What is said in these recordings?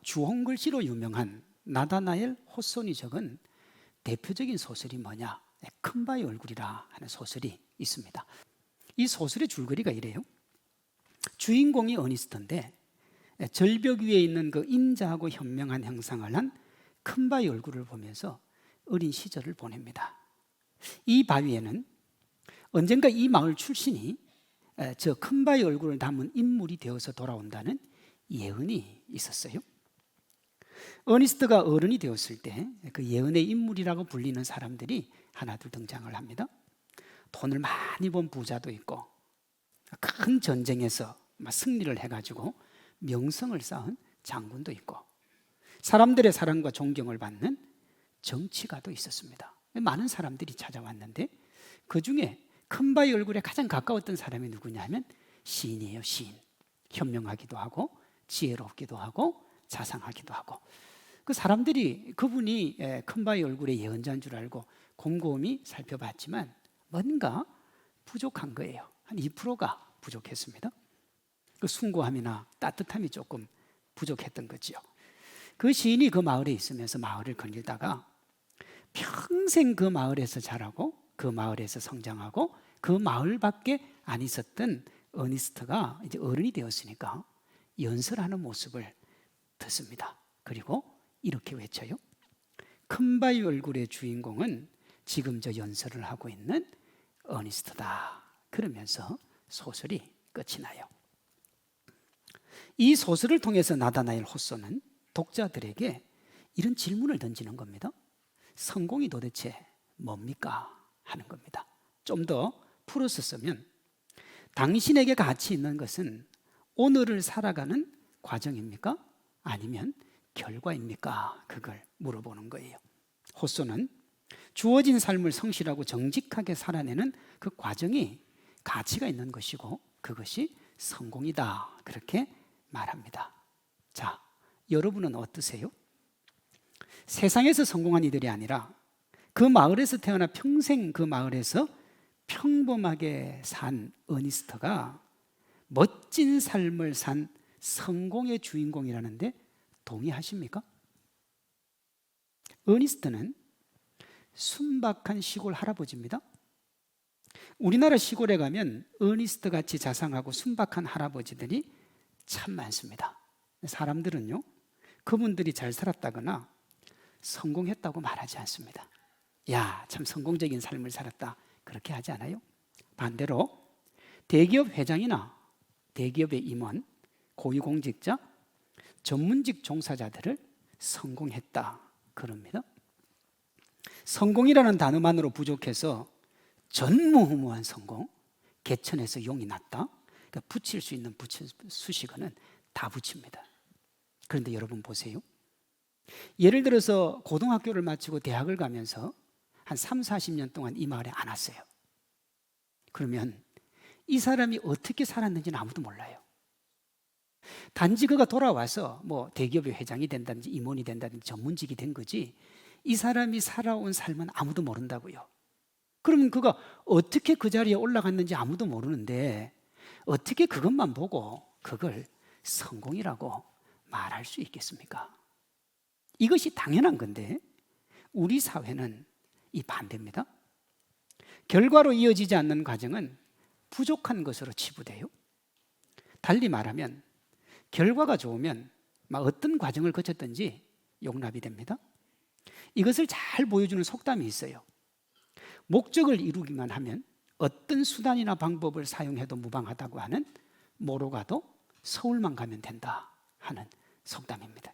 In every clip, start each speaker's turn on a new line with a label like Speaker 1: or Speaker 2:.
Speaker 1: 주홍글씨로 유명한 나다나엘 호손이 적은 대표적인 소설이 뭐냐? 큰바위 얼굴이라 하는 소설이 있습니다. 이 소설의 줄거리가 이래요. 주인공이 어니스트인데 절벽 위에 있는 그 인자하고 현명한 형상을 한 큰바위 얼굴을 보면서 어린 시절을 보냅니다. 이 바위에는 언젠가 이 마을 출신이 저 큰바위 얼굴을 담은 인물이 되어서 돌아온다는 예언이 있었어요. 어니스트가 어른이 되었을 때 그 예언의 인물이라고 불리는 사람들이 하나둘 등장을 합니다. 돈을 많이 번 부자도 있고 큰 전쟁에서 승리를 해가지고 명성을 쌓은 장군도 있고 사람들의 사랑과 존경을 받는 정치가도 있었습니다. 많은 사람들이 찾아왔는데 그 중에 큰바위 얼굴에 가장 가까웠던 사람이 누구냐면 시인이에요. 시인. 현명하기도 하고 지혜롭기도 하고 자상하기도 하고 그 사람들이 그분이 큰바위 얼굴의 예언자인 줄 알고 곰곰이 살펴봤지만 뭔가 부족한 거예요. 한 2%가 부족했습니다. 그 숭고함이나 따뜻함이 조금 부족했던 거죠. 그 시인이 그 마을에 있으면서 마을을 거닐다가 평생 그 마을에서 자라고 그 마을에서 성장하고 그 마을밖에 안 있었던 어니스트가 이제 어른이 되었으니까 연설하는 모습을 듣습니다. 그리고 이렇게 외쳐요. 큰바위 얼굴의 주인공은 지금 저 연설을 하고 있는 어니스트다. 그러면서 소설이 끝이 나요. 이 소설을 통해서 나다나엘 호소는 독자들에게 이런 질문을 던지는 겁니다. 성공이 도대체 뭡니까? 하는 겁니다. 좀 더 풀어서 쓰면 당신에게 가치 있는 것은 오늘을 살아가는 과정입니까? 아니면 결과입니까? 그걸 물어보는 거예요. 호소는 주어진 삶을 성실하고 정직하게 살아내는 그 과정이 가치가 있는 것이고 그것이 성공이다. 그렇게 말합니다. 자, 여러분은 어떠세요? 세상에서 성공한 이들이 아니라 그 마을에서 태어나 평생 그 마을에서 평범하게 산 어니스트가 멋진 삶을 산 성공의 주인공이라는데 동의하십니까? 어니스트는 순박한 시골 할아버지입니다. 우리나라 시골에 가면 어니스트 같이 자상하고 순박한 할아버지들이 참 많습니다. 사람들은요, 그분들이 잘 살았다거나 성공했다고 말하지 않습니다. 야, 참 성공적인 삶을 살았다. 그렇게 하지 않아요? 반대로 대기업 회장이나 대기업의 임원, 고위공직자, 전문직 종사자들을 성공했다. 그럽니다. 성공이라는 단어만으로 부족해서 전무후무한 성공, 개천에서 용이 났다. 그러니까 붙일 수 있는 수식어는 다 붙입니다. 그런데 여러분 보세요. 예를 들어서 고등학교를 마치고 대학을 가면서 한 3, 40년 동안 이 마을에 안 왔어요. 그러면 이 사람이 어떻게 살았는지는 아무도 몰라요. 단지 그가 돌아와서 뭐 대기업의 회장이 된다든지 임원이 된다든지 전문직이 된 거지 이 사람이 살아온 삶은 아무도 모른다고요. 그러면 그가 어떻게 그 자리에 올라갔는지 아무도 모르는데 어떻게 그것만 보고 그걸 성공이라고 말할 수 있겠습니까? 이것이 당연한 건데 우리 사회는 이 반대입니다. 결과로 이어지지 않는 과정은 부족한 것으로 치부돼요. 달리 말하면 결과가 좋으면 어떤 과정을 거쳤든지 용납이 됩니다. 이것을 잘 보여주는 속담이 있어요. 목적을 이루기만 하면 어떤 수단이나 방법을 사용해도 무방하다고 하는 뭐로 가도 서울만 가면 된다 하는 속담입니다.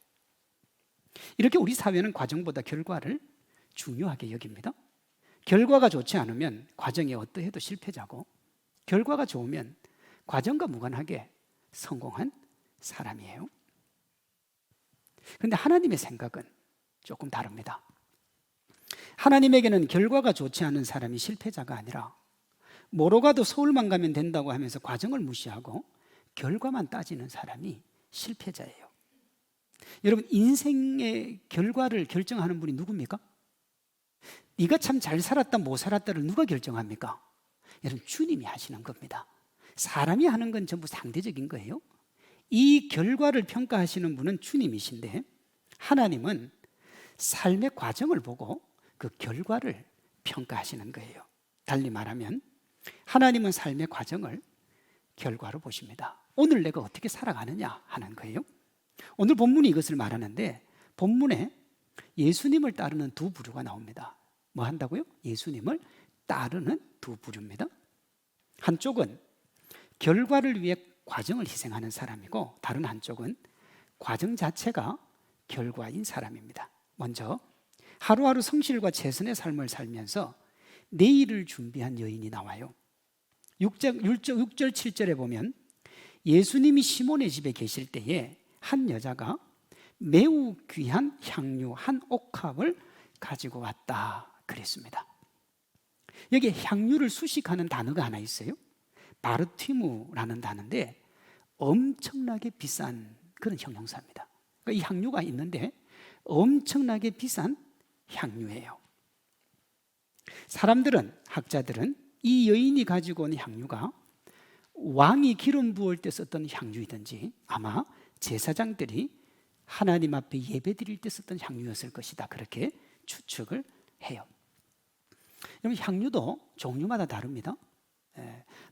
Speaker 1: 이렇게 우리 사회는 과정보다 결과를 중요하게 여깁니다. 결과가 좋지 않으면 과정이 어떠해도 실패자고 결과가 좋으면 과정과 무관하게 성공한 사람이에요. 그런데 하나님의 생각은 조금 다릅니다. 하나님에게는 결과가 좋지 않은 사람이 실패자가 아니라 뭐로 가도 서울만 가면 된다고 하면서 과정을 무시하고 결과만 따지는 사람이 실패자예요. 여러분, 인생의 결과를 결정하는 분이 누굽니까? 네가 참 잘 살았다 못 살았다를 누가 결정합니까? 여러분, 주님이 하시는 겁니다. 사람이 하는 건 전부 상대적인 거예요. 이 결과를 평가하시는 분은 주님이신데 하나님은 삶의 과정을 보고 그 결과를 평가하시는 거예요. 달리 말하면 하나님은 삶의 과정을 결과로 보십니다. 오늘 내가 어떻게 살아가느냐 하는 거예요. 오늘 본문이 이것을 말하는데 본문에 예수님을 따르는 두 부류가 나옵니다. 뭐 한다고요? 예수님을 따르는 두 부류입니다. 한쪽은 결과를 위해 과정을 희생하는 사람이고 다른 한쪽은 과정 자체가 결과인 사람입니다. 먼저 하루하루 성실과 최선의 삶을 살면서 내일을 준비한 여인이 나와요. 6절 7절에 보면 예수님이 시몬의 집에 계실 때에 한 여자가 매우 귀한 향유 한 옥합을 가지고 왔다 그랬습니다. 여기 향유를 수식하는 단어가 하나 있어요. 바르티무라는 단어인데 엄청나게 비싼 그런 형용사입니다. 그러니까 이 향유가 있는데 엄청나게 비싼 향유예요. 사람들은, 학자들은 이 여인이 가지고 온 향유가 왕이 기름 부을 때 썼던 향유이든지 아마 제사장들이 하나님 앞에 예배 드릴 때 썼던 향유였을 것이다, 그렇게 추측을 해요. 여러분, 향유도 종류마다 다릅니다.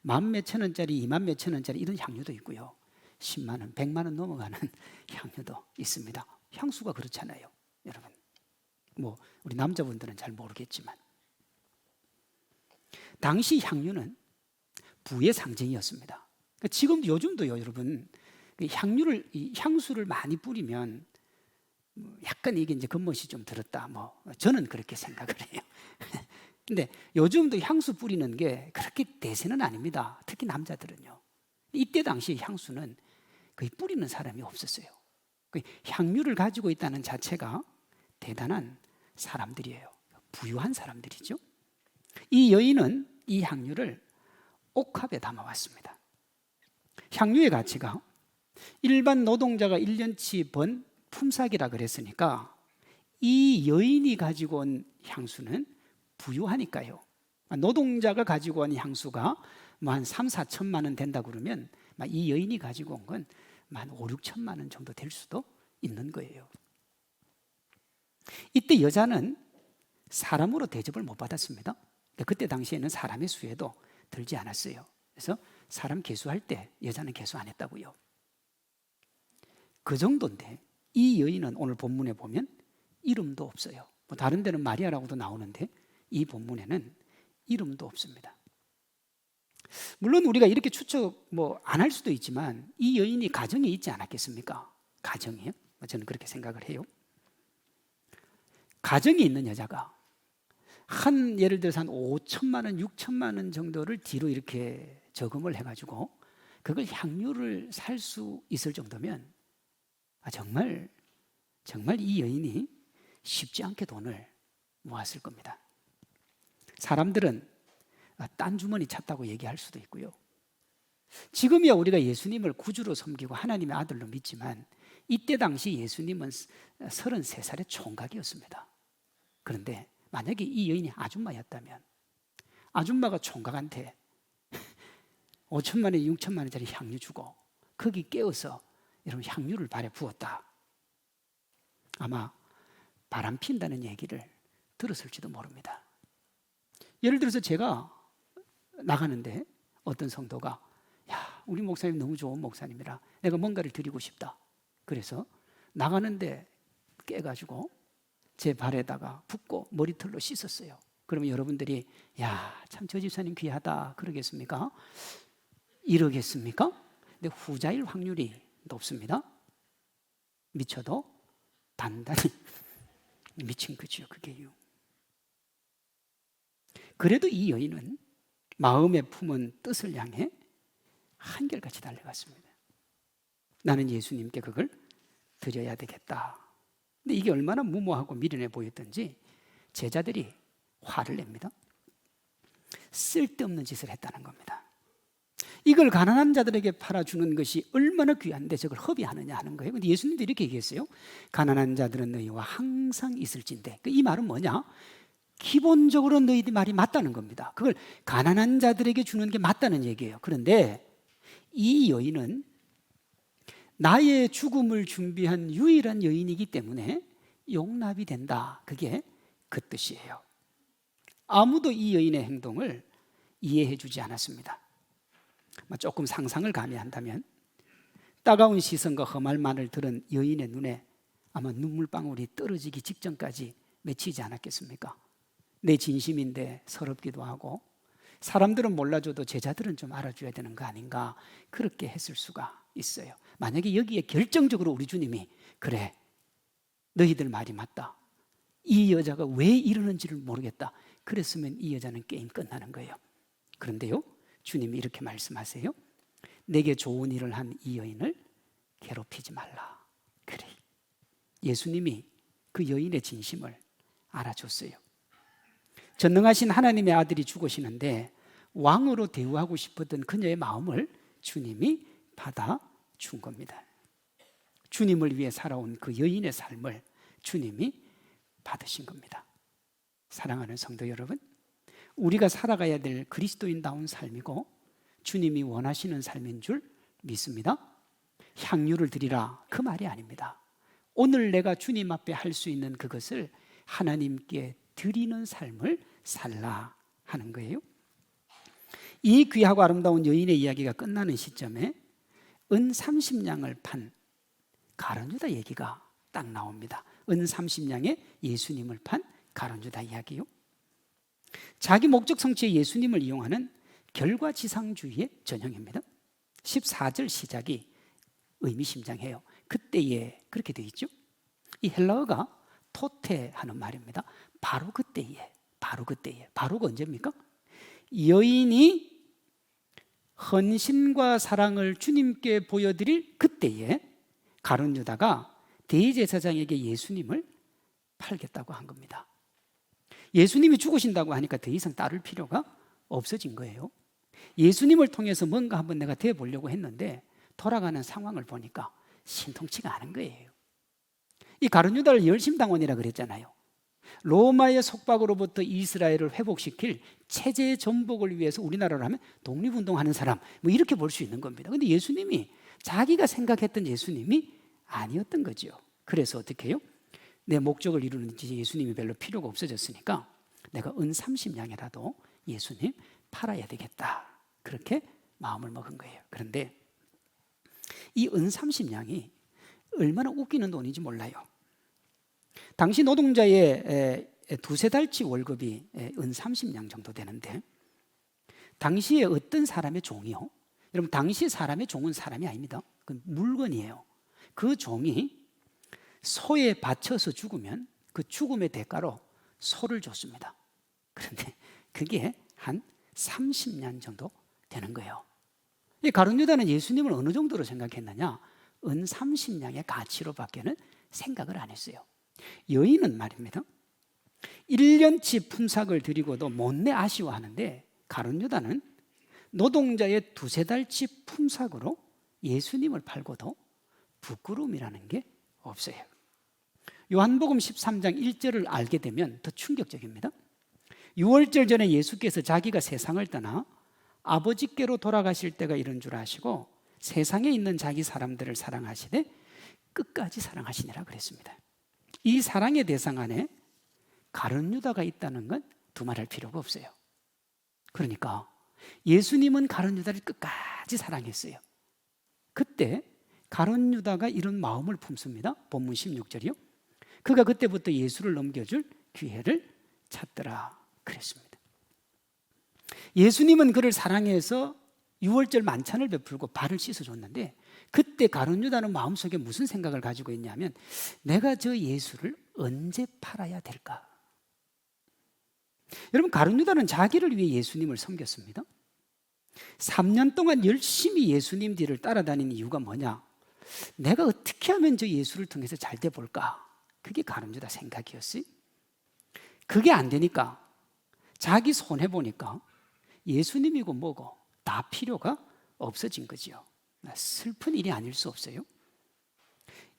Speaker 1: 만 몇천 원짜리, 2만 몇천 원짜리 이런 향유도 있고요. 10만 원, 100만 원 넘어가는 향유도 있습니다. 향수가 그렇잖아요, 여러분. 뭐 우리 남자분들은 잘 모르겠지만 당시 향유는 부의 상징이었습니다. 그러니까 지금도 요즘도요, 여러분, 향수를 많이 뿌리면 약간 이게 이제 겉멋이 좀 들었다, 뭐 저는 그렇게 생각을 해요. 근데 요즘도 향수 뿌리는 게 그렇게 대세는 아닙니다. 특히 남자들은요. 이때 당시 향수는 거의 뿌리는 사람이 없었어요. 향유를 가지고 있다는 자체가 대단한 사람들이에요. 부유한 사람들이죠. 이 여인은 이 향유를 옥합에 담아왔습니다. 향유의 가치가 일반 노동자가 1년치 번 품삯이라 그랬으니까 이 여인이 가지고 온 향수는 부유하니까요. 노동자가 가지고 온 향수가 뭐 한 3, 4천만 원 된다 그러면 이 여인이 가지고 온 건 한 5, 6천만 원 정도 될 수도 있는 거예요. 이때 여자는 사람으로 대접을 못 받았습니다. 그때 당시에는 사람의 수에도 들지 않았어요. 그래서 사람 계수할 때 여자는 계수 안 했다고요. 그 정도인데 이 여인은 오늘 본문에 보면 이름도 없어요. 뭐 다른 데는 마리아라고도 나오는데 이 본문에는 이름도 없습니다. 물론 우리가 이렇게 추측 안 할 수도 있지만 이 여인이 가정에 있지 않았겠습니까? 가정이요? 저는 그렇게 생각을 해요. 가정에 있는 여자가 예를 들어서 한 5천만 원, 6천만 원 정도를 뒤로 이렇게 저금을 해가지고 그걸 향유를 살 수 있을 정도면 정말 이 여인이 쉽지 않게 돈을 모았을 겁니다. 사람들은 딴 주머니 찾다고 얘기할 수도 있고요. 지금이야 우리가 예수님을 구주로 섬기고 하나님의 아들로 믿지만 이때 당시 예수님은 33살의 총각이었습니다. 그런데 만약에 이 여인이 아줌마였다면 아줌마가 총각한테 5천만 원, 6천만 원짜리 향유 주고 거기 깨어서 여러분 향유를 발에 부었다. 아마 바람 핀다는 얘기를 들었을지도 모릅니다. 예를 들어서 제가 나가는데 어떤 성도가 우리 목사님 너무 좋은 목사님이라 내가 뭔가를 드리고 싶다. 그래서 나가는데 깨가지고 제 발에다가 붓고 머리털로 씻었어요. 그러면 여러분들이 참 저 집사님 귀하다 그러겠습니까? 이러겠습니까? 근데 후자일 확률이 높습니다. 미쳐도 단단히 미친 거지요, 그게요. 그래도 이 여인은 마음에 품은 뜻을 향해 한결같이 달려갔습니다. 나는 예수님께 그걸 드려야 되겠다. 근데 이게 얼마나 무모하고 미련해 보였던지 제자들이 화를 냅니다. 쓸데없는 짓을 했다는 겁니다. 이걸 가난한 자들에게 팔아주는 것이 얼마나 귀한데 저걸 허비하느냐 하는 거예요. 근데 예수님도 이렇게 얘기했어요. 가난한 자들은 너희와 항상 있을진데. 이 말은 뭐냐? 기본적으로 너희들 말이 맞다는 겁니다. 그걸 가난한 자들에게 주는 게 맞다는 얘기예요. 그런데 이 여인은 나의 죽음을 준비한 유일한 여인이기 때문에 용납이 된다. 그게 그 뜻이에요. 아무도 이 여인의 행동을 이해해 주지 않았습니다. 조금 상상을 가미한다면 따가운 시선과 험할 말을 들은 여인의 눈에 아마 눈물방울이 떨어지기 직전까지 맺히지 않았겠습니까? 내 진심인데 서럽기도 하고 사람들은 몰라줘도 제자들은 좀 알아줘야 되는 거 아닌가, 그렇게 했을 수가 있어요. 만약에 여기에 결정적으로 우리 주님이 그래, 너희들 말이 맞다, 이 여자가 왜 이러는지를 모르겠다, 그랬으면 이 여자는 게임 끝나는 거예요. 그런데요, 주님이 이렇게 말씀하세요. 내게 좋은 일을 한 이 여인을 괴롭히지 말라. 그래, 예수님이 그 여인의 진심을 알아줬어요. 전능하신 하나님의 아들이 죽으시는데 왕으로 대우하고 싶었던 그녀의 마음을 주님이 받아준 겁니다. 주님을 위해 살아온 그 여인의 삶을 주님이 받으신 겁니다. 사랑하는 성도 여러분, 우리가 살아가야 될 그리스도인다운 삶이고 주님이 원하시는 삶인 줄 믿습니다. 향유를 드리라, 그 말이 아닙니다. 오늘 내가 주님 앞에 할 수 있는 그것을 하나님께 드리는 삶을 살라 하는 거예요. 이 귀하고 아름다운 여인의 이야기가 끝나는 시점에 은 30냥을 판 가룟유다 얘기가 딱 나옵니다. 은 30냥에 예수님을 판 가룟유다 이야기요. 자기 목적 성취에 예수님을 이용하는 결과지상주의의 전형입니다. 14절 시작이 의미심장해요. 그때에, 그렇게 되어 있죠. 이 헬라어가 토테하는 말입니다. 바로 그때에, 바로 그때에. 바로가 언제입니까? 여인이 헌신과 사랑을 주님께 보여드릴 그때에 가룟유다가 대제사장에게 예수님을 팔겠다고 한 겁니다. 예수님이 죽으신다고 하니까 더 이상 따를 필요가 없어진 거예요. 예수님을 통해서 뭔가 한번 내가 돼보려고 했는데 돌아가는 상황을 보니까 신통치가 않은 거예요. 이 가룟유다를 열심당원이라 그랬잖아요. 로마의 속박으로부터 이스라엘을 회복시킬 체제 전복을 위해서 우리나라로 하면 독립운동하는 사람, 뭐 이렇게 볼 수 있는 겁니다. 그런데 예수님이 자기가 생각했던 예수님이 아니었던 거죠. 그래서 어떻게 해요? 내 목적을 이루는지 예수님이 별로 필요가 없어졌으니까 내가 은 30냥이라도 예수님 팔아야 되겠다, 그렇게 마음을 먹은 거예요. 그런데 이 은 30냥이 얼마나 웃기는 돈인지 몰라요. 당시 노동자의 두세 달치 월급이 은 30냥 정도 되는데 당시에 어떤 사람의 종이요? 여러분, 당시 사람의 종은 사람이 아닙니다. 그 물건이에요. 그 종이 소에 바쳐서 죽으면 그 죽음의 대가로 소를 줬습니다. 그런데 그게 한 30냥 정도 되는 거예요. 이 가룟유다는 예수님을 어느 정도로 생각했느냐? 은 30냥의 가치로밖에는 생각을 안 했어요. 여인은 말입니다, 1년치 품삯을 드리고도 못내 아쉬워하는데 가룟유다는 노동자의 두세 달치 품삯으로 예수님을 팔고도 부끄러움이라는 게 없어요. 요한복음 13장 1절을 알게 되면 더 충격적입니다. 6월절 전에 예수께서 자기가 세상을 떠나 아버지께로 돌아가실 때가 이런 줄 아시고 세상에 있는 자기 사람들을 사랑하시되 끝까지 사랑하시니라 그랬습니다. 이 사랑의 대상 안에 가룟유다가 있다는 건 두말할 필요가 없어요. 그러니까 예수님은 가룟유다를 끝까지 사랑했어요. 그때 가룟유다가 이런 마음을 품습니다. 본문 16절이요. 그가 그때부터 예수를 넘겨줄 기회를 찾더라 그랬습니다. 예수님은 그를 사랑해서 6월절 만찬을 베풀고 발을 씻어줬는데 그때 가룟유다는 마음속에 무슨 생각을 가지고 있냐면 내가 저 예수를 언제 팔아야 될까? 여러분, 가룟유다는 자기를 위해 예수님을 섬겼습니다. 3년 동안 열심히 예수님 뒤를 따라다니는 이유가 뭐냐? 내가 어떻게 하면 저 예수를 통해서 잘 돼 볼까? 그게 가룟유다 생각이었어요. 그게 안 되니까 자기 손해 보니까 예수님이고 뭐고 다 필요가 없어진 거죠. 슬픈 일이 아닐 수 없어요.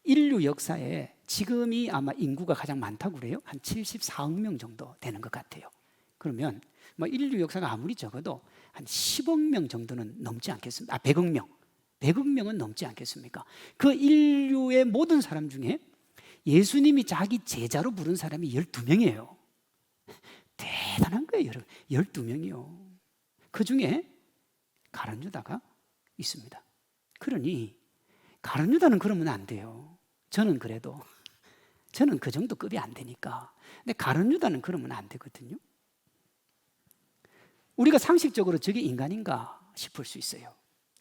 Speaker 1: 인류 역사에 지금이 아마 인구가 가장 많다고 그래요. 한 74억 명 정도 되는 것 같아요. 그러면 인류 역사가 아무리 적어도 한 10억 명 정도는 넘지 않겠습니다. 100억 명. 100억 명은 넘지 않겠습니까? 그 인류의 모든 사람 중에 예수님이 자기 제자로 부른 사람이 12명이에요. 대단한 거예요, 여러분. 12명이요. 그 중에 가룟 유다가 있습니다. 그러니 가룟 유다는 그러면 안 돼요. 저는 그래도 저는 그 정도 급이 안 되니까. 근데 가룟 유다는 그러면 안 되거든요. 우리가 상식적으로 저게 인간인가 싶을 수 있어요.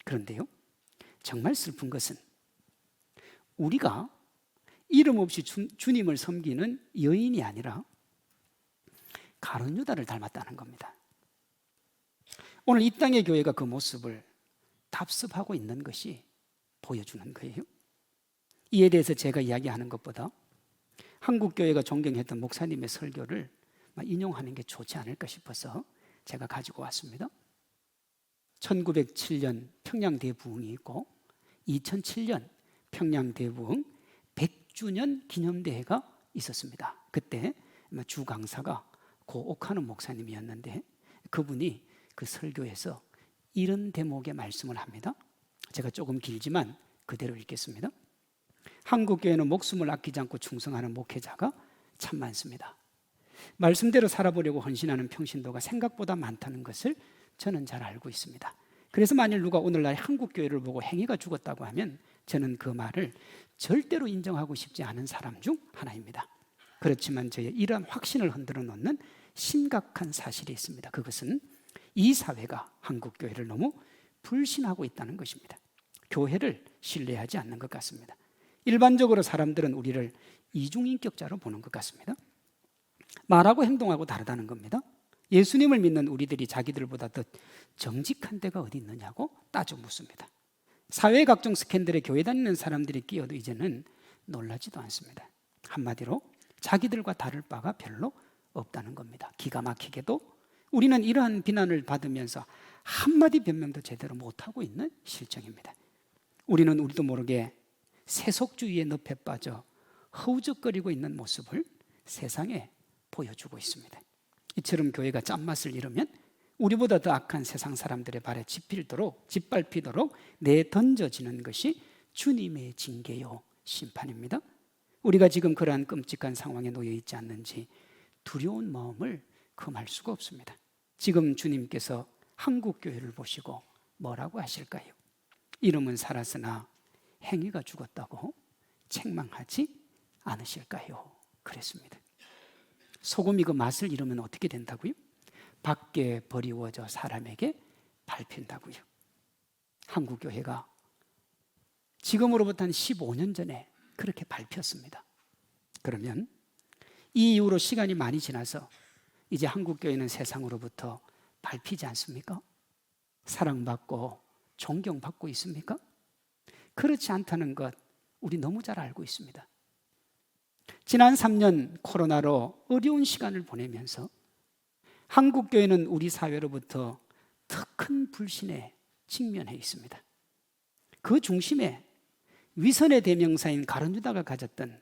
Speaker 1: 그런데요, 정말 슬픈 것은 우리가 이름 없이 주님을 섬기는 여인이 아니라 가룟 유다를 닮았다는 겁니다. 오늘 이 땅의 교회가 그 모습을 답습하고 있는 것이 보여주는 거예요. 이에 대해서 제가 이야기하는 것보다 한국 교회가 존경했던 목사님의 설교를 인용하는 게 좋지 않을까 싶어서 제가 가지고 왔습니다. 1907년 평양대부흥이 있고 2007년 평양대부흥 100주년 기념대회가 있었습니다. 그때 주 강사가 고 옥하는 목사님이었는데 그분이 그 설교에서 이런 대목의 말씀을 합니다. 제가 조금 길지만 그대로 읽겠습니다. 한국교회는 목숨을 아끼지 않고 충성하는 목회자가 참 많습니다. 말씀대로 살아보려고 헌신하는 평신도가 생각보다 많다는 것을 저는 잘 알고 있습니다. 그래서 만일 누가 오늘날 한국교회를 보고 행위가 죽었다고 하면 저는 그 말을 절대로 인정하고 싶지 않은 사람 중 하나입니다. 그렇지만 저의 이러한 확신을 흔들어 놓는 심각한 사실이 있습니다. 그것은 이 사회가 한국교회를 너무 불신하고 있다는 것입니다. 교회를 신뢰하지 않는 것 같습니다. 일반적으로 사람들은 우리를 이중인격자로 보는 것 같습니다. 말하고 행동하고 다르다는 겁니다. 예수님을 믿는 우리들이 자기들보다 더 정직한 데가 어디 있느냐고 따져 묻습니다. 사회의 각종 스캔들에 교회 다니는 사람들이 끼어도 이제는 놀라지도 않습니다. 한마디로 자기들과 다를 바가 별로 없다는 겁니다. 기가 막히게도 우리는 이러한 비난을 받으면서 한마디 변명도 제대로 못하고 있는 실정입니다. 우리는 우리도 모르게 세속주의의 늪에 빠져 허우적거리고 있는 모습을 세상에 보여주고 있습니다. 이처럼 교회가 짠맛을 잃으면 우리보다 더 악한 세상 사람들의 발에 짓밟히도록 내던져지는 것이 주님의 징계요 심판입니다. 우리가 지금 그러한 끔찍한 상황에 놓여 있지 않는지 두려운 마음을 금할 수가 없습니다. 지금 주님께서 한국교회를 보시고 뭐라고 하실까요? 이름은 살았으나 행위가 죽었다고 책망하지 않으실까요? 그랬습니다. 소금이 그 맛을 잃으면 어떻게 된다고요? 밖에 버리워져 사람에게 밟힌다고요. 한국교회가 지금으로부터 한 15년 전에 그렇게 밟혔습니다. 그러면 이 이후로 시간이 많이 지나서 이제 한국교회는 세상으로부터 밟히지 않습니까? 사랑받고 존경받고 있습니까? 그렇지 않다는 것 우리 너무 잘 알고 있습니다. 지난 3년 코로나로 어려운 시간을 보내면서 한국교회는 우리 사회로부터 더 큰 불신에 직면해 있습니다. 그 중심에 위선의 대명사인 가룟 유다가 가졌던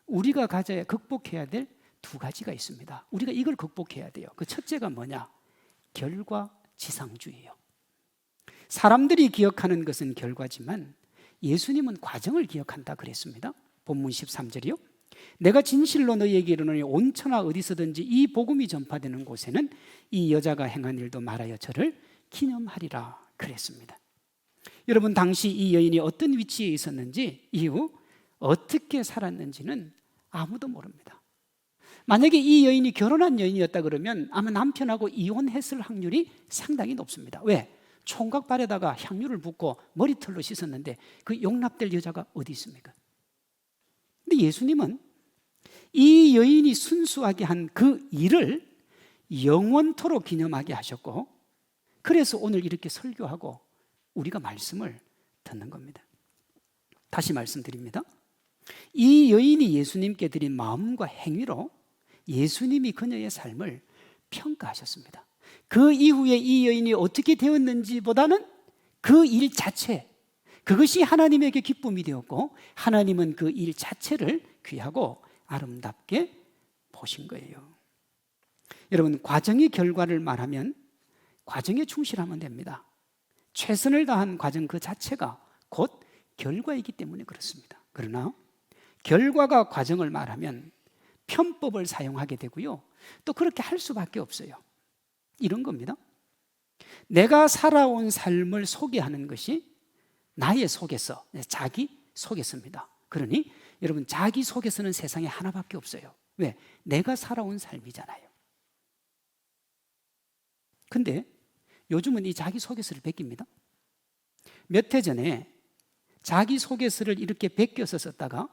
Speaker 1: 우리가 가져야 극복해야 될 두 가지가 있습니다. 우리가 이걸 극복해야 돼요. 그 첫째가 뭐냐? 결과지상주의예요. 사람들이 기억하는 것은 결과지만 예수님은 과정을 기억한다 그랬습니다. 본문 13절이요. 내가 진실로 너희에게 이르노니 온 천하 어디서든지 이 복음이 전파되는 곳에는 이 여자가 행한 일도 말하여 저를 기념하리라 그랬습니다. 여러분, 당시 이 여인이 어떤 위치에 있었는지 이후 어떻게 살았는지는 아무도 모릅니다. 만약에 이 여인이 결혼한 여인이었다 그러면 아마 남편하고 이혼했을 확률이 상당히 높습니다. 왜? 총각발에다가 향유를 붓고 머리털로 씻었는데 그 용납될 여자가 어디 있습니까? 근데 예수님은 이 여인이 순수하게 한 그 일을 영원토록 기념하게 하셨고, 그래서 오늘 이렇게 설교하고 우리가 말씀을 듣는 겁니다. 다시 말씀드립니다. 이 여인이 예수님께 드린 마음과 행위로 예수님이 그녀의 삶을 평가하셨습니다. 그 이후에 이 여인이 어떻게 되었는지 보다는 그 일 자체, 그것이 하나님에게 기쁨이 되었고 하나님은 그 일 자체를 귀하고 아름답게 보신 거예요. 여러분, 과정의 결과를 말하면 과정에 충실하면 됩니다. 최선을 다한 과정 그 자체가 곧 결과이기 때문에 그렇습니다. 그러나 결과가 과정을 말하면 편법을 사용하게 되고요. 또 그렇게 할 수밖에 없어요. 이런 겁니다. 내가 살아온 삶을 소개하는 것이 나의 속에서, 자기 속에서입니다. 그러니 여러분, 자기 속에서는 세상에 하나밖에 없어요. 왜? 내가 살아온 삶이잖아요. 근데 요즘은 이 자기 소개서를 베낍니다. 몇 해 전에 자기 소개서를 이렇게 베껴서 썼다가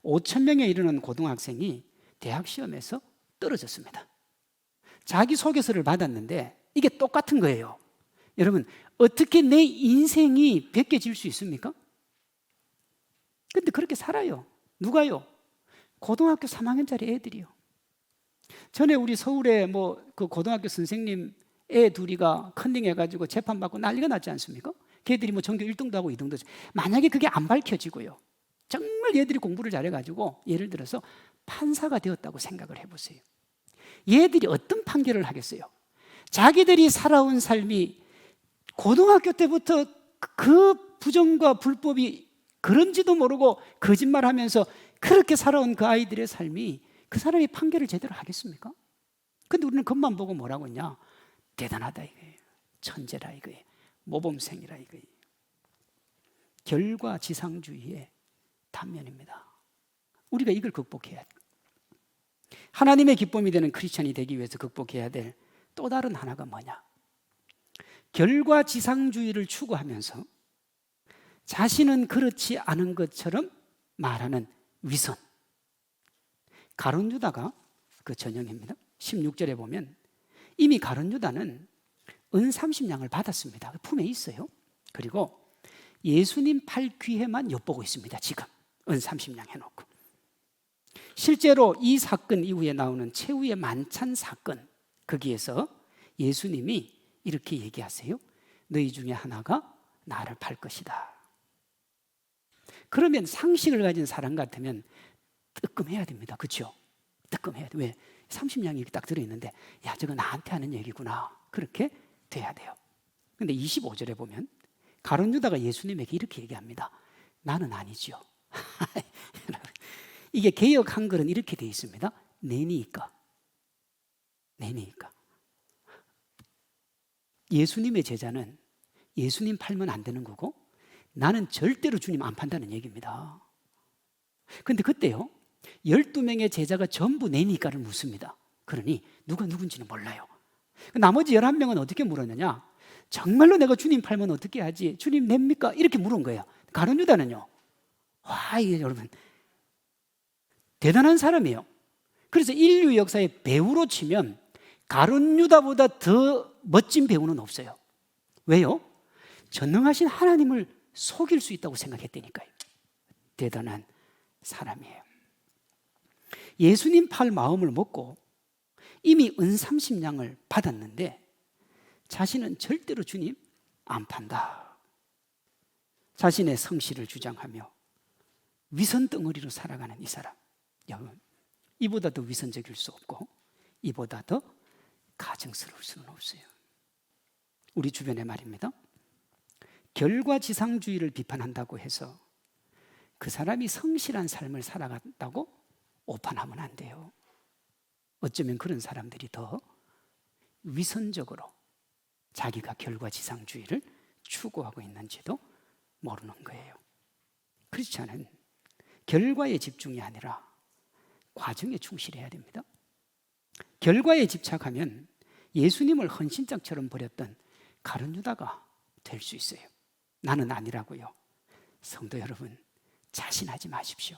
Speaker 1: 5천 명에 이르는 고등학생이 대학 시험에서 떨어졌습니다. 자기 소개서를 받았는데 이게 똑같은 거예요. 여러분, 어떻게 내 인생이 베껴질 수 있습니까? 근데 그렇게 살아요. 누가요? 고등학교 3학년짜리 애들이요. 전에 우리 서울에 그 고등학교 선생님 애 둘이가 컨닝해가지고 재판받고 난리가 났지 않습니까? 걔들이 전교 1등도 하고 2등도 하죠. 만약에 그게 안 밝혀지고요, 정말 얘들이 공부를 잘해가지고 예를 들어서 판사가 되었다고 생각을 해보세요. 얘들이 어떤 판결을 하겠어요? 자기들이 살아온 삶이 고등학교 때부터 그 부정과 불법이 그런지도 모르고 거짓말하면서 그렇게 살아온 그 아이들의 삶이 그 사람이 판결을 제대로 하겠습니까? 근데 우리는 그것만 보고 뭐라고 했냐? 대단하다 이거예요. 천재라 이거예요. 모범생이라 이거예요. 결과지상주의의 단면입니다. 우리가 이걸 극복해야 돼요. 하나님의 기쁨이 되는 크리스천이 되기 위해서 극복해야 될 또 다른 하나가 뭐냐? 결과지상주의를 추구하면서 자신은 그렇지 않은 것처럼 말하는 위선. 가룟 유다가 그 전형입니다. 16절에 보면 이미 가룟 유다는 은 30냥을 받았습니다. 품에 있어요. 그리고 예수님 팔 귀에만 엿보고 있습니다. 지금 은 30냥 해놓고. 실제로 이 사건 이후에 나오는 최후의 만찬 사건, 거기에서 예수님이 이렇게 얘기하세요. 너희 중에 하나가 나를 팔 것이다. 그러면 상식을 가진 사람 같으면 뜨끔해야 됩니다. 그렇죠? 뜨끔해야 돼. 왜? 30냥이 이렇게 딱 들어있는데 야, 저거 나한테 하는 얘기구나. 그렇게 돼야 돼요. 근데 25절에 보면 가룟 유다가 예수님에게 이렇게 얘기합니다. 나는 아니죠. 이게 개역 한글은 이렇게 되어 있습니다. 내니까. 내니까. 예수님의 제자는 예수님 팔면 안 되는 거고 나는 절대로 주님 안 판다는 얘기입니다. 근데 그때요, 12명의 제자가 전부 내니까를 묻습니다. 그러니 누가 누군지는 몰라요. 나머지 11명은 어떻게 물었느냐? 정말로 내가 주님 팔면 어떻게 하지? 주님 냅니까? 이렇게 물은 거예요. 가룟 유다는요, 와, 이게 여러분 대단한 사람이에요. 그래서 인류 역사의 배우로 치면 가룟 유다보다 더 멋진 배우는 없어요. 왜요? 전능하신 하나님을 속일 수 있다고 생각했다니까요. 대단한 사람이에요. 예수님 팔 마음을 먹고 이미 은 30냥을 받았는데 자신은 절대로 주님 안 판다. 자신의 성실을 주장하며 위선 덩어리로 살아가는 이 사람. 여러분, 이보다 더 위선적일 수 없고 이보다 더 가증스러울 수는 없어요. 우리 주변에 말입니다. 결과지상주의를 비판한다고 해서 그 사람이 성실한 삶을 살아간다고 오판하면 안 돼요. 어쩌면 그런 사람들이 더 위선적으로 자기가 결과지상주의를 추구하고 있는지도 모르는 거예요. 크리스찬은 결과에 집중이 아니라 과정에 충실해야 됩니다. 결과에 집착하면 예수님을 헌신장처럼 버렸던 가룟 유다가 될 수 있어요. 나는 아니라고요. 성도 여러분, 자신하지 마십시오.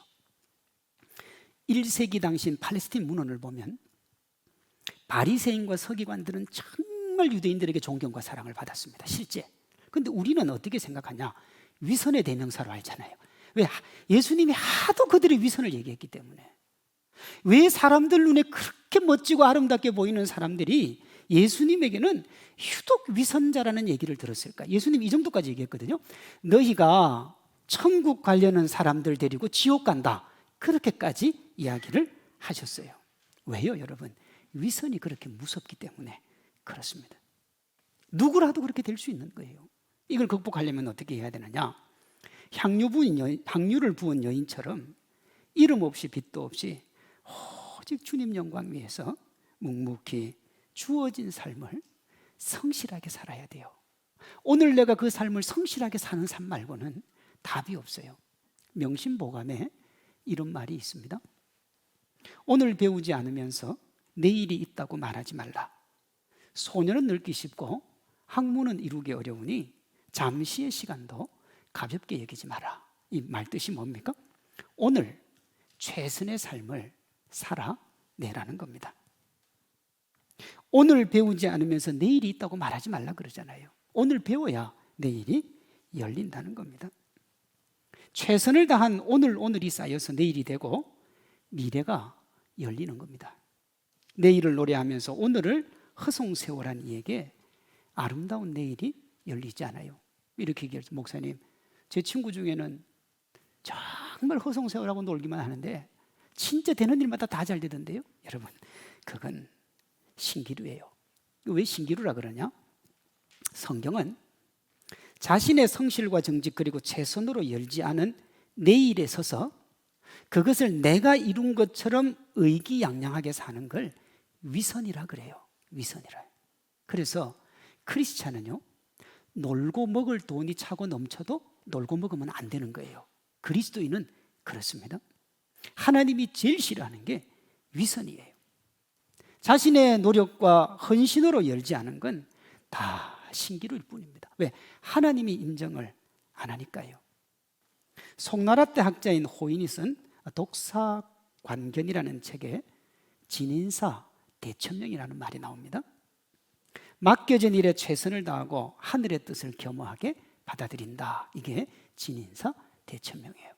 Speaker 1: 1세기 당시 팔레스틴 문헌을 보면 바리새인과 서기관들은 정말 유대인들에게 존경과 사랑을 받았습니다. 실제. 그런데 우리는 어떻게 생각하냐? 위선의 대명사로 알잖아요. 왜? 예수님이 하도 그들의 위선을 얘기했기 때문에. 왜 사람들 눈에 그렇게 멋지고 아름답게 보이는 사람들이 예수님에게는 유독 위선자라는 얘기를 들었을까? 예수님 이 정도까지 얘기했거든요. 너희가 천국 가려는 사람들 데리고 지옥 간다. 그렇게까지 이야기를 하셨어요. 왜요, 여러분? 위선이 그렇게 무섭기 때문에 그렇습니다. 누구라도 그렇게 될 수 있는 거예요. 이걸 극복하려면 어떻게 해야 되느냐? 향유를 부은 여인처럼 이름 없이 빚도 없이 오직 주님 영광 위해서 묵묵히 주어진 삶을 성실하게 살아야 돼요. 오늘 내가 그 삶을 성실하게 사는 삶 말고는 답이 없어요. 명심보감에 이런 말이 있습니다. 오늘 배우지 않으면서 내일이 있다고 말하지 말라. 소년은 늙기 쉽고 학문은 이루기 어려우니 잠시의 시간도 가볍게 여기지 마라. 이 말뜻이 뭡니까? 오늘 최선의 삶을 살아내라는 겁니다. 오늘 배우지 않으면서 내일이 있다고 말하지 말라 그러잖아요. 오늘 배워야 내일이 열린다는 겁니다. 최선을 다한 오늘이 쌓여서 내일이 되고 미래가 열리는 겁니다. 내일을 노래하면서 오늘을 허송세월한 이에게 아름다운 내일이 열리지 않아요. 이렇게 얘기하죠. 목사님, 제 친구 중에는 정말 허송세월하고 놀기만 하는데 진짜 되는 일마다 다 잘 되던데요. 여러분, 그건 신기루예요. 왜 신기루라 그러냐? 성경은 자신의 성실과 정직 그리고 최선으로 열지 않은 내일에 서서 그것을 내가 이룬 것처럼 의기양양하게 사는 걸 위선이라 그래요. 위선이라. 그래서 크리스찬은요, 놀고 먹을 돈이 차고 넘쳐도 놀고 먹으면 안 되는 거예요. 그리스도인은 그렇습니다. 하나님이 제일 싫어하는 게 위선이에요. 자신의 노력과 헌신으로 열지 않은 건 다 신기루일 뿐입니다. 왜? 하나님이 인정을 안 하니까요. 송나라 때 학자인 호인이 쓴 독사관견이라는 책에 진인사 대천명이라는 말이 나옵니다. 맡겨진 일에 최선을 다하고 하늘의 뜻을 겸허하게 받아들인다. 이게 진인사 대천명이에요.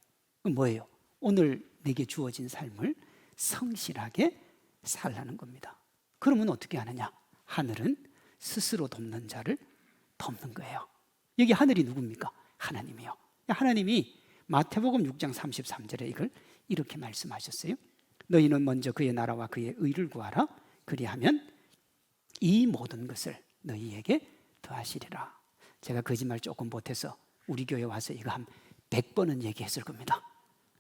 Speaker 1: 뭐예요? 오늘 내게 주어진 삶을 성실하게 살라는 겁니다. 그러면 어떻게 하느냐? 하늘은 스스로 돕는 자를 돕는 거예요. 여기 하늘이 누굽니까? 하나님이요. 하나님이 마태복음 6장 33절에 이걸 이렇게 말씀하셨어요. 너희는 먼저 그의 나라와 그의 의를 구하라. 그리하면 이 모든 것을 너희에게 더하시리라. 제가 거짓말 조금 못해서 우리 교회 와서 이거 한 100번은 얘기했을 겁니다.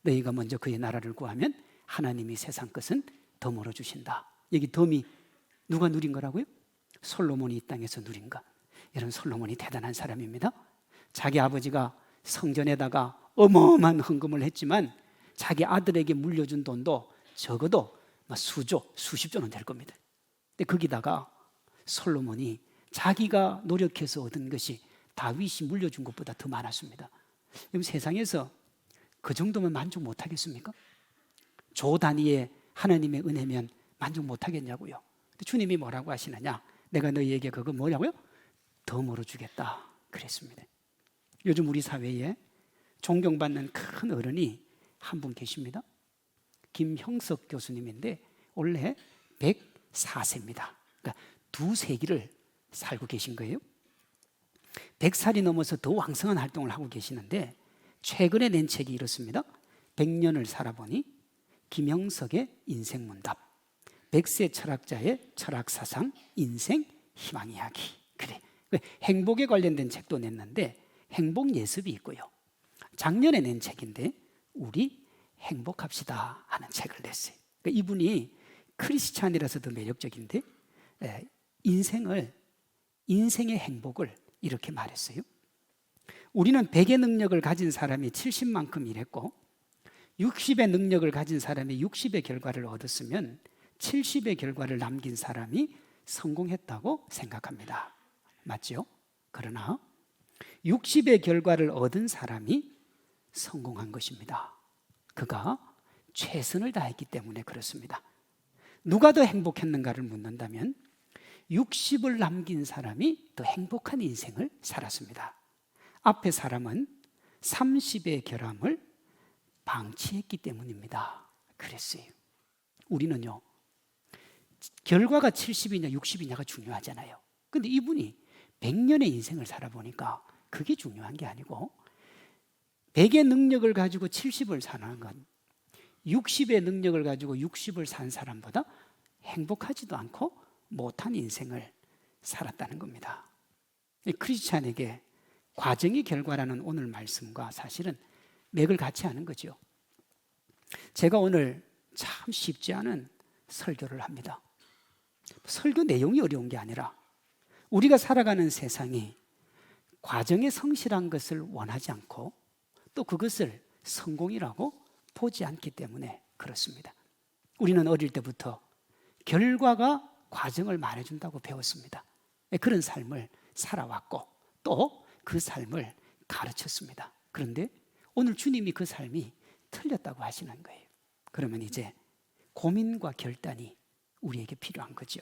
Speaker 1: 너희가 먼저 그의 나라를 구하면 하나님이 세상 것은 덤으로 주신다. 여기 덤이 누가 누린 거라고요? 솔로몬이 이 땅에서 누린 것. 여러분, 솔로몬이 대단한 사람입니다. 자기 아버지가 성전에다가 어마어마한 헌금을 했지만 자기 아들에게 물려준 돈도 적어도 수조, 수십조는 될 겁니다. 근데 거기다가 솔로몬이 자기가 노력해서 얻은 것이 다윗이 물려준 것보다 더 많았습니다. 여러분, 세상에서 그 정도면 만족 못하겠습니까? 조 단위의 하나님의 은혜면 만족 못하겠냐고요. 주님이 뭐라고 하시느냐? 내가 너희에게 그거 뭐냐고요? 덤으로 주겠다 그랬습니다. 요즘 우리 사회에 존경받는 큰 어른이 한 분 계십니다. 김형석 교수님인데 원래 104세입니다. 그러니까 2세기를 살고 계신 거예요. 100살이 넘어서 더 왕성한 활동을 하고 계시는데 최근에 낸 책이 이렇습니다. 100년을 살아보니 김형석의 인생문답, 100세 철학자의 철학사상, 인생, 희망 이야기. 그래, 행복에 관련된 책도 냈는데 행복 예습이 있고요. 작년에 낸 책인데 우리 행복합시다 하는 책을 냈어요. 그러니까 이분이 크리스찬이라서 더 매력적인데 인생의 행복을 이렇게 말했어요. 우리는 100의 능력을 가진 사람이 70만큼 일했고 60의 능력을 가진 사람이 60의 결과를 얻었으면 70의 결과를 남긴 사람이 성공했다고 생각합니다. 맞죠? 그러나 60의 결과를 얻은 사람이 성공한 것입니다. 그가 최선을 다했기 때문에 그렇습니다. 누가 더 행복했는가를 묻는다면 60을 남긴 사람이 더 행복한 인생을 살았습니다. 앞의 사람은 30의 결함을 방치했기 때문입니다. 그랬어요. 우리는요, 결과가 70이냐 60이냐가 중요하잖아요. 근데 이분이 100년의 인생을 살아보니까 그게 중요한 게 아니고 100의 능력을 가지고 70을 사는 건 60의 능력을 가지고 60을 산 사람보다 행복하지도 않고 못한 인생을 살았다는 겁니다. 크리스찬에게 과정이 결과라는 오늘 말씀과 사실은 맥을 같이 하는 거죠. 제가 오늘 참 쉽지 않은 설교를 합니다. 설교 내용이 어려운 게 아니라 우리가 살아가는 세상이 과정에 성실한 것을 원하지 않고 또 그것을 성공이라고 보지 않기 때문에 그렇습니다. 우리는 어릴 때부터 결과가 과정을 말해준다고 배웠습니다. 그런 삶을 살아왔고 또 그 삶을 가르쳤습니다. 그런데 오늘 주님이 그 삶이 틀렸다고 하시는 거예요. 그러면 이제 고민과 결단이 우리에게 필요한 거죠.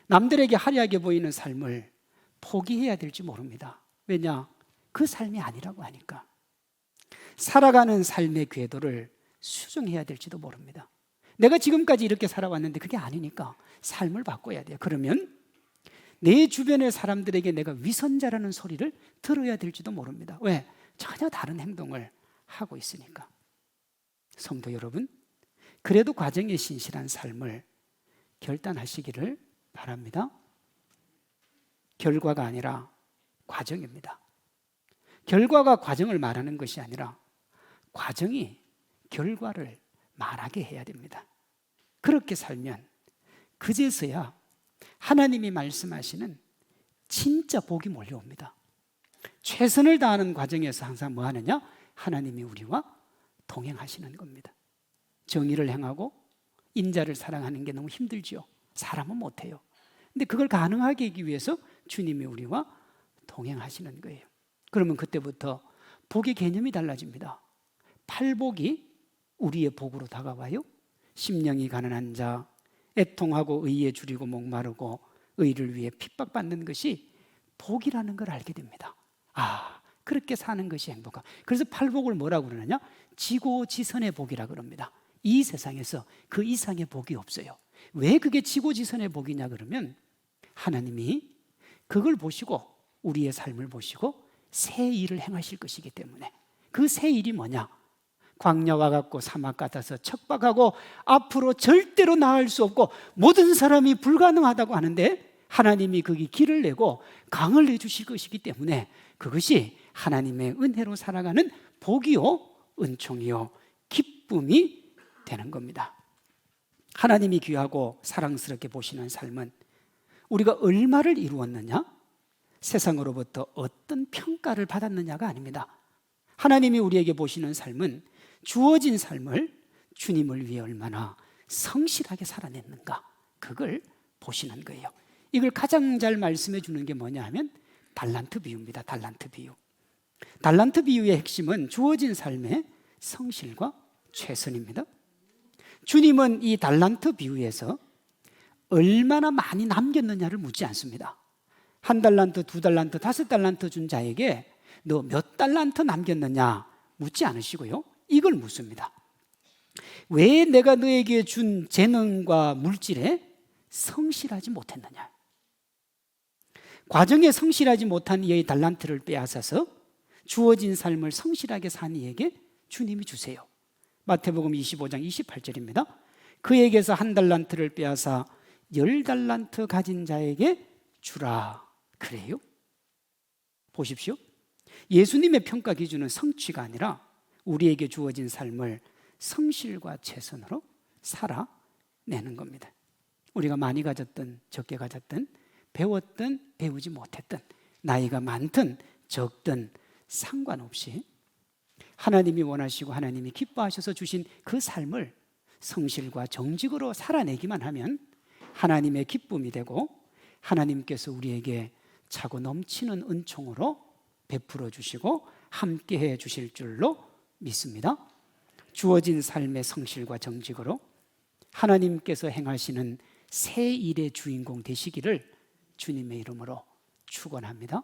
Speaker 1: 남들에게 화려하게 보이는 삶을 포기해야 될지 모릅니다. 왜냐? 그 삶이 아니라고 하니까. 살아가는 삶의 궤도를 수정해야 될지도 모릅니다. 내가 지금까지 이렇게 살아왔는데 그게 아니니까 삶을 바꿔야 돼요. 그러면 내 주변의 사람들에게 내가 위선자라는 소리를 들어야 될지도 모릅니다. 왜? 전혀 다른 행동을 하고 있으니까. 성도 여러분, 그래도 과정에 신실한 삶을 결단하시기를 바랍니다. 결과가 아니라 과정입니다. 결과가 과정을 말하는 것이 아니라 과정이 결과를 말하게 해야 됩니다. 그렇게 살면 그제서야 하나님이 말씀하시는 진짜 복이 몰려옵니다. 최선을 다하는 과정에서 항상 뭐 하느냐? 하나님이 우리와 동행하시는 겁니다. 정의를 행하고 인자를 사랑하는 게 너무 힘들지요. 사람은 못해요. 근데 그걸 가능하게 하기 위해서 주님이 우리와 동행하시는 거예요. 그러면 그때부터 복의 개념이 달라집니다. 팔복이 우리의 복으로 다가와요. 심령이 가난한 자, 애통하고 의에 줄이고 목마르고 의를 위해 핍박받는 것이 복이라는 걸 알게 됩니다. 아, 그렇게 사는 것이 행복하. 그래서 팔복을 뭐라고 그러느냐? 지고지선의 복이라 그럽니다. 이 세상에서 그 이상의 복이 없어요. 왜 그게 지고지선의 복이냐 그러면 하나님이 그걸 보시고 우리의 삶을 보시고 새 일을 행하실 것이기 때문에. 그 새 일이 뭐냐? 광야와 같고 사막 같아서 척박하고 앞으로 절대로 나아갈 수 없고 모든 사람이 불가능하다고 하는데 하나님이 거기 길을 내고 강을 내주실 것이기 때문에 그것이 하나님의 은혜로 살아가는 복이요 은총이요 기쁨이 되는 겁니다. 하나님이 귀하고 사랑스럽게 보시는 삶은 우리가 얼마를 이루었느냐? 세상으로부터 어떤 평가를 받았느냐가 아닙니다. 하나님이 우리에게 보시는 삶은 주어진 삶을 주님을 위해 얼마나 성실하게 살아냈는가, 그걸 보시는 거예요. 이걸 가장 잘 말씀해 주는 게 뭐냐 하면 달란트 비유입니다. 달란트 비유. 달란트 비유의 핵심은 주어진 삶의 성실과 최선입니다. 주님은 이 달란트 비유에서 얼마나 많이 남겼느냐를 묻지 않습니다. 1달란트, 2달란트, 5달란트 준 자에게 너 몇 달란트 남겼느냐 묻지 않으시고요. 이걸 묻습니다. 왜 내가 너에게 준 재능과 물질에 성실하지 못했느냐? 과정에 성실하지 못한 이의 달란트를 빼앗아서 주어진 삶을 성실하게 산 이에게 주님이 주세요. 마태복음 25장 28절입니다. 그에게서 1달란트를 빼앗아 10달란트 가진 자에게 주라. 그래요? 보십시오. 예수님의 평가 기준은 성취가 아니라 우리에게 주어진 삶을 성실과 최선으로 살아내는 겁니다. 우리가 많이 가졌든 적게 가졌든 배웠든 배우지 못했든 나이가 많든 적든 상관없이 하나님이 원하시고 하나님이 기뻐하셔서 주신 그 삶을 성실과 정직으로 살아내기만 하면 하나님의 기쁨이 되고 하나님께서 우리에게 차고 넘치는 은총으로 베풀어 주시고 함께해 주실 줄로 믿습니다. 주어진 삶의 성실과 정직으로 하나님께서 행하시는 새 일의 주인공 되시기를 주님의 이름으로 축원합니다.